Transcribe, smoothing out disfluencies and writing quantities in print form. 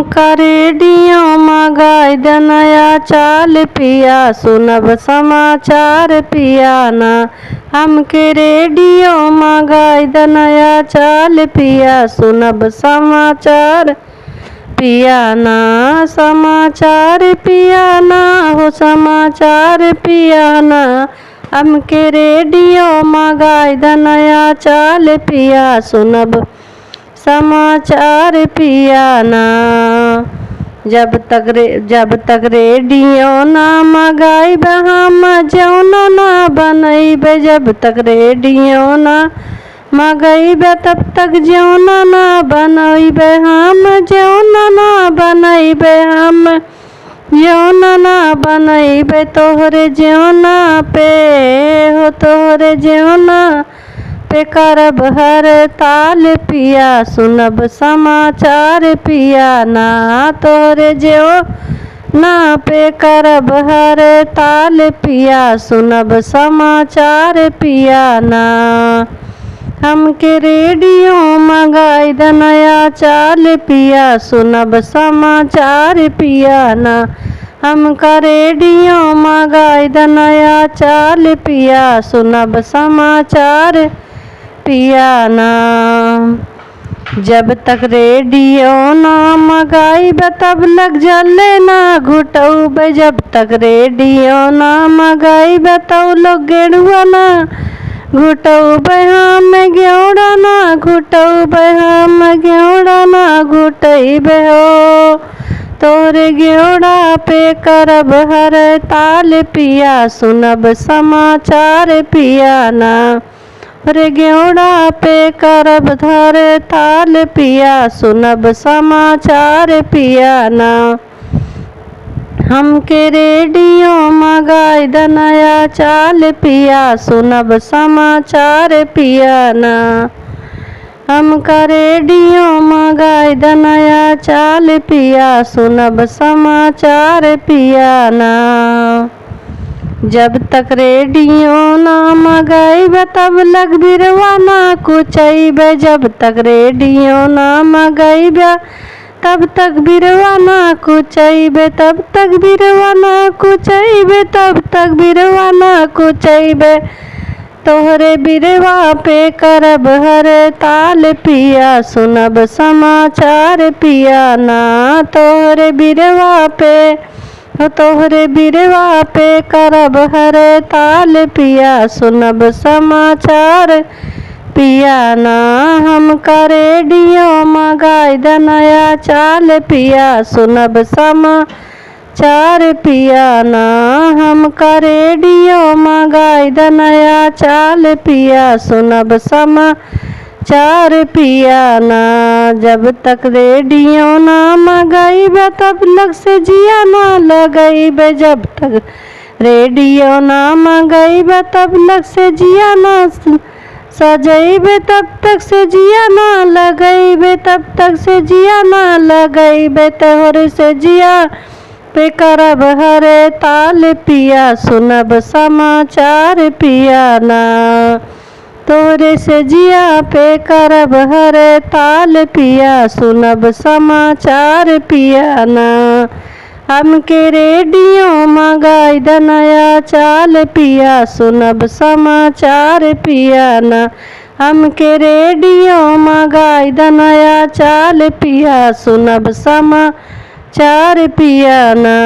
हमका रेडियो मंगाई द नया चाल पिया, सुनब समाचार पिया ना। हमके रेडियो मंगाई द नया चाल पिया, सुनब समाचार पिया ना। समाचार पिया ना हो समाचार पिया ना। हमके रेडियो मंगाई द नया चाल पिया, सुनब समाचार पिया ना। जब तक रेडियो ना मंगाइब हम जौना ना बनैब। जब तक रेडियो ना मंगाइब तब तक जौना ना बनैब हम। जौना ना बनैब हम जौना ना बनैब तोहरे जौना पे हो। तोहरे जौना पे करब हड़ताल पिया, सुनब समाचार पिया ना। तोहरे जौना पे करब हड़ताल पिया, सुनब समाचार पिया ना। हमके रेडियो मंगाई द नया चाल पिया, सुनब समाचार पिया ना। हमका रेडियो मंगाई द नया चाल पिया, सुनब समाचार पिया ना। जब तक रेडियो ना मंगाइब तब लग जले ना घुटौब। जब तक रेडियो ना मंगाइब तब लोग गेरुआ ना घुटौब हम। गेउड़ा ना घुटौब हम गेउड़ा ना घुटैब हो। तोहरे गेउड़ा पे करब हड़ताल पिया, सुनब समाचार पिया ना। रे गेउड़ा पे करब हड़ताल पिया, सुनब समाचार पिया ना। हमके रेडियो मंगाई द नया चाल पिया, सुनब समाचार पिया ना। हमका रेडियो मंगाई द नया चाल पिया, सुनब समाचार पिया ना। जब तक रेडियो ना मंगाइब तब लग बिरवा ना कुचैब। जब तक रेडियो ना मंगाइब तब तक बिरवा ना कुचैब। तब तक बिरवा ना कुचैब तब तक बिरवा ना कुचैब। तोहरे बिरवा पे करब हड़ताल पिया, सुनब समाचार पिया ना। तोहरे बिरवा पे तोहरे बिरवा पे करब हड़ताल पिया, सुनब समाचार पिया ना। हमका रेडियो मंगाई द नया चाल पिया, सुनब समाचार पिया ना। हमका रेडियो मंगाई द नया चाल पिया, सुनब समाचार पिया ना। जब तक रेडियो ना मंगाइब तब लग से जिया ना लगैब। जब तक रेडियो ना मंगाइब तब लग से जिया ना सजैब। तब तक से जिया ना लगैब तब तक से जिया ना लगैब। तोहरे से जिया पे करब हड़ताल पिया, सुनब समाचार पिया ना। तोहरे से जिया पे करब हड़ताल पिया, सुनब समाचार पिया ना। हमके रेडियो मंगाई द नया चाल पिया, सुनब समाचार पिया ना। हमके रेडियो मंगाई द नया चाल पिया, सुनब समाचार पिया ना।